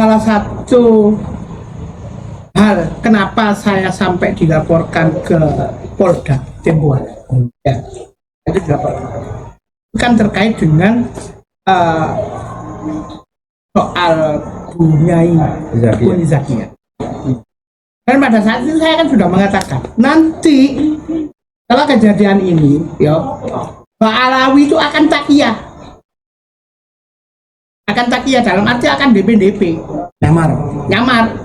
salah satu hal kenapa saya sampai dilaporkan ke Polda Tembuhan. Ya, itu dilaporkan. Bukan terkait dengan soal Bunyai Zakia. Dan pada saat itu saya kan sudah mengatakan, nanti setelah kejadian ini, ya, Mbak Alawi itu akan takiyah. Akan takiyah dalam arti akan DP nyamar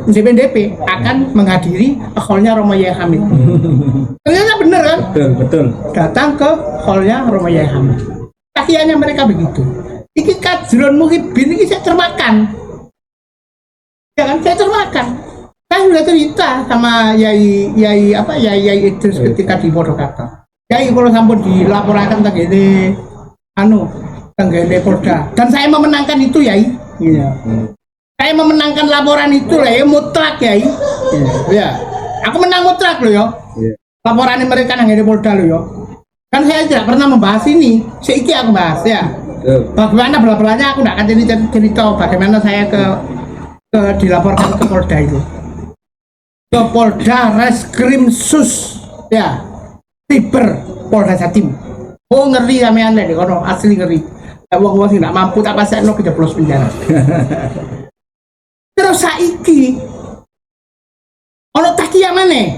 DP akan menghadiri hallnya Romo Yai Hamid. Ternyata bener kan? Betul. Datang ke hallnya Romo Yai Hamid. Takiyahnya mereka begitu. Iki Kajrun Muhyiddin ini saya termakan. Ya kan, saya termakan. Saya sudah cerita sama Yai Idris ketika di Purwokerto. Yai kalau sampun dilaporkan tentang tenggene Polda, dan saya memenangkan itu, Yai. Iya. Saya memenangkan laporan itu lah, ya mutlak, Yai. Iya. Aku menang mutlak loh, ya. Laporan mereka tenggene Polda loh, ya. Kan saya tidak pernah membahas ini, seiki aku bahas ya. Bagaimana bela-belanya aku tidak akan cerita bagaimana saya dilaporkan ke Polda itu. Ke Polda Reskrim Sus, ya. Tiber Polda Jatim. Oh ngeri sampean lek kono, asli ngeri. Wong-wong sing ndak mampu tak pasekno kejeblos penjara. Terus saiki ono takiyah maneh.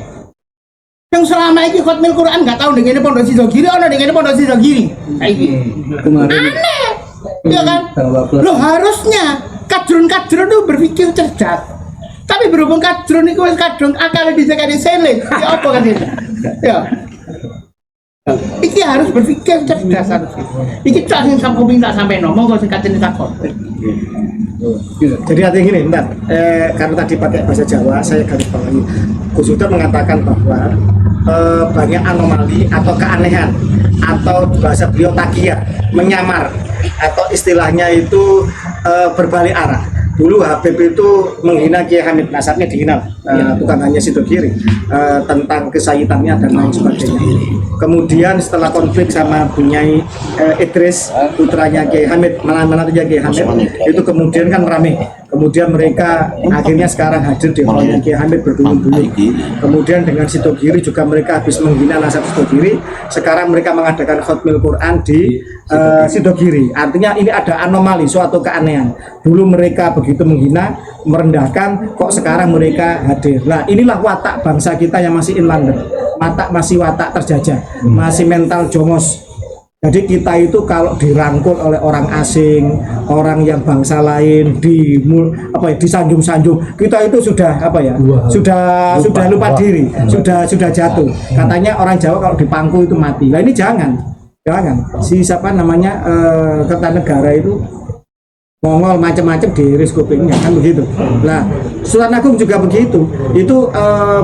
Yang selama ini khotmil Quran nggak tahu dengan Pondok Sidogiri, ono dengan Pondok Sidogiri. Saiki. Aneh. Iya kan? Loh harusnya kadrun-kadrun itu berpikir cerdas. Tapi berhubung kadrun itu kadrun akal disekali selit. Ya apa kan itu? Ya. Iki harus berpikir cerdas harus. Iki tak sing sampo minta sampai ngomong kok sing katene takon. Jadi artinya gini, bentar. Karena tadi pakai bahasa Jawa, saya garis bawahi. Gus Dur mengatakan bahwa banyak anomali atau keanehan atau bahasa beliau takiyah, menyamar atau istilahnya itu berbalik arah. Dulu Habib itu menghina Kiai Hamid, nasabnya dihina, bukan hanya Sidogiri, tentang kesayitannya dan lain sebagainya. Kemudian setelah konflik sama Bunyai Idris, putranya Kiai Hamid, menantunya Kiai Hamid, itu kemudian kan rame. Kemudian mereka akhirnya sekarang hadir di hallnya Kiai Hamid berduyun-duyun. Kemudian dengan Sidogiri juga mereka habis menghina nasab Sidogiri. Sekarang mereka mengadakan khotmil Quran di Sidogiri. Artinya ini ada anomali, suatu keanehan. Dulu mereka begitu menghina, merendahkan, kok sekarang mereka hadir. Nah inilah watak bangsa kita yang masih inlander. Masih watak terjajah, masih mental jongos. Jadi kita itu kalau dirangkul oleh orang asing, orang yang bangsa lain, disanjung-sanjung, kita itu sudah sudah lupa diri, sudah jatuh. Katanya orang Jawa kalau dipangku itu mati. Nah ini jangan. Si siapa namanya Kertanegara itu Mongol macam-macam diiris kupingnya kan begitu. Nah, Sultan Agung juga begitu. Itu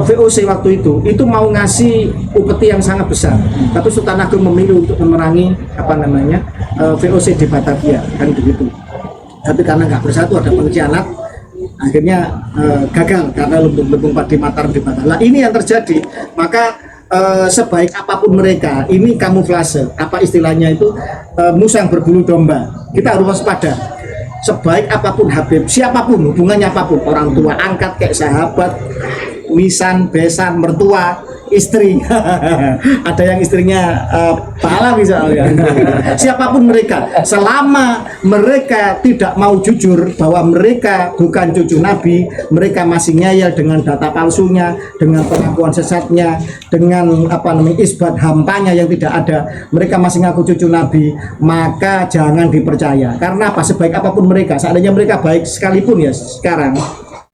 VOC waktu itu mau ngasih upeti yang sangat besar. Tapi Sultan Agung memilih untuk memerangi VOC di Batavia kan begitu. Tapi karena nggak bersatu ada pengkhianat, akhirnya gagal karena lumbung-lumbung padi Mataram dibakar. Nah, ini yang terjadi. Maka sebaik apapun mereka, ini kamuflase. Apa istilahnya itu musang berbulu domba. Kita harus waspada. Sebaik apapun Habib, siapapun, hubungannya apapun, orang tua angkat kayak sahabat, misan, besan, mertua, istri, ada yang istrinya Pahala misalnya, siapapun mereka, selama mereka tidak mau jujur bahwa mereka bukan cucu Nabi, mereka masih ngeyel dengan data palsunya, dengan pengakuan sesatnya, dengan isbat hampanya yang tidak ada, mereka masih ngaku cucu Nabi, maka jangan dipercaya. Karena apa? Sebaik apapun mereka, seandainya mereka baik sekalipun ya sekarang,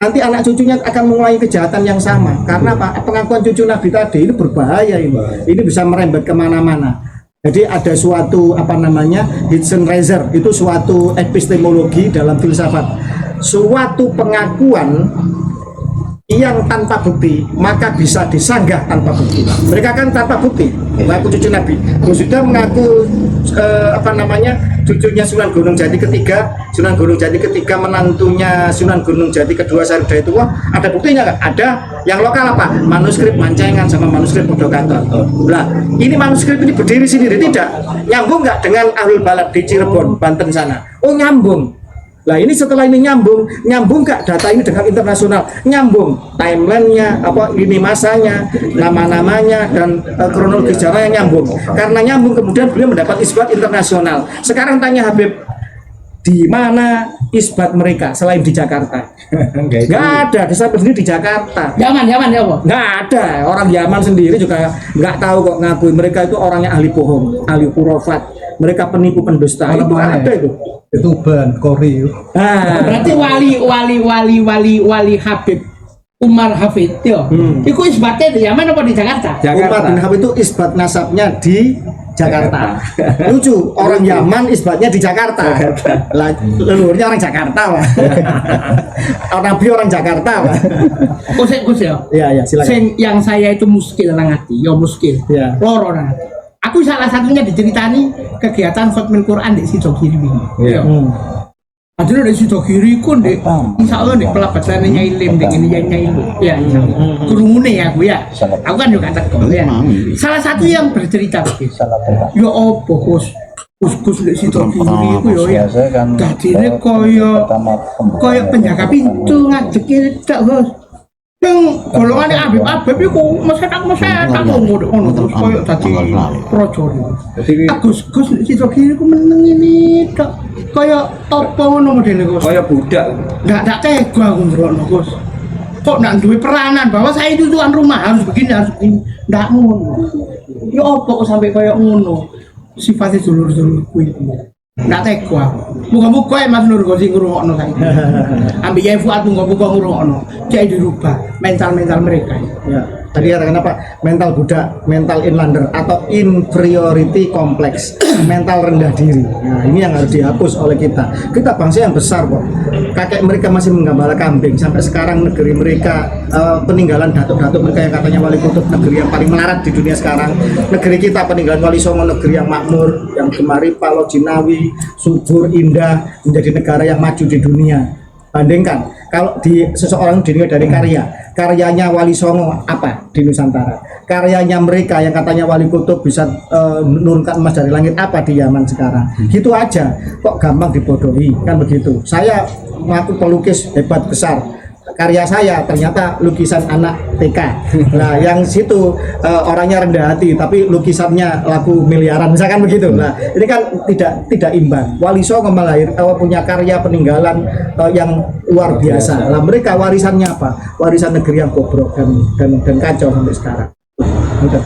nanti anak cucunya akan mengulangi kejahatan yang sama. Karena apa? Pengakuan cucu Nabi tadi ini berbahaya ini bisa merembet kemana-mana. Jadi ada suatu hidden razor, itu suatu epistemologi dalam filsafat, suatu pengakuan yang tanpa bukti maka bisa disanggah tanpa bukti. Mereka kan tanpa bukti mengaku cucu Nabi. Sudah mengaku cucunya Sunan Gunung Jati ketiga, Sunan Gunung Jati ketiga menantunya Sunan Gunung Jati kedua Sarudayatullah. Ada buktinya nggak? Ada. Yang lokal apa? Manuskrip Mancengan sama manuskrip Purwokerto. Nah, ini manuskrip ini berdiri sendiri tidak? Nyambung nggak dengan Ahlul Balad di Cirebon, Banten sana? Oh nyambung. Nah ini setelah ini nyambung nggak data ini dengan internasional, nyambung timelinenya, apa ini masanya, nama-namanya dan kronologi sejarahnya nyambung. Karena nyambung kemudian beliau mendapat isbat internasional. Sekarang tanya Habib, di mana isbat mereka selain di Jakarta? Nggak ada, di sana sendiri di Jakarta. Yaman ya apa? Nggak ada, orang Yaman sendiri juga nggak tahu kok ngakui mereka itu orangnya ahli bohong, ahli khurafat, mereka penipu pendusta. Itu ada itu ban Kori. Berarti wali Habib Umar Hafid yo. Iku isbatnya di Yaman apa di Jakarta? Umar bin Habib itu isbat nasabnya di Jakarta. Lucu, orang Yaman isbatnya di Jakarta. Lah, leluhurnya orang Jakarta, Pak. Nabi orang Jakarta, Pak. Kus ya. Iya, silakan. Yang saya itu muskil nang ati, yo muskil. Iya. Loro nang ati. Aku salah satunya diceritani kegiatan khotmil Quran di situ kiri. Iya. Padahal dari situ kiri ku dek, insya Allah dek pelabatan Nyai Lim dek ini Nyai Lim, ya kerumune ya aku ya, aku kan juga teko ya. Salah satu yang bercerita begitu, ya opo kus dek situ kiri ku yo ya, dadine koyo penjaga pintu ngadeki tak bos. Yang golongannya Habib itu masyarakat ngono terus koyo dadi projo. Gus situ kiri ku meneng ini tak koyo apa ngono modele Gus. Kayak budak. Nggak tega aku ngrokno Gus. Kok ndak duwe peranan bahwa saya itu tuan rumah harus begini. Ndak ngono. Ya apa kok sampai koyo ngono. Sifatnya dulur-dulur kuwi. Ndak tega. Muga-muga Mas Nur Gosi ngrungokno saiki. Ambil Yai Fuad muga-muga ngrungokno. Cek dirubah mental mereka. Ya. Tadi katakan apa? Mental budak, mental inlander atau inferiority complex, mental rendah diri. Nah, ini yang harus dihapus oleh kita. Kita bangsa yang besar kok. Kakek mereka masih menggembala kambing sampai sekarang negeri mereka peninggalan datuk-datuk mereka yang katanya wali kutub, negeri yang paling melarat di dunia sekarang. Negeri kita peninggalan Wali Songo, negeri yang makmur, yang gemari Palo Jinawi, subur, indah, menjadi negara yang maju di dunia. Bandingkan kalau di seseorang dinilai dari karyanya Wali Songo apa di Nusantara, karyanya mereka yang katanya wali kutub bisa menurunkan emas dari langit apa di Yaman sekarang, gitu aja kok gampang dibodohi kan begitu. Saya ngaku pelukis hebat besar, karya saya ternyata lukisan anak TK. Nah, yang situ orangnya rendah hati tapi lukisannya laku miliaran misalkan begitu. Nah, ini kan tidak imbang. Wali Songo punya karya peninggalan yang luar biasa. Nah, mereka warisannya apa? Warisan negeri yang bobrok dan kacau sampai sekarang. Udah,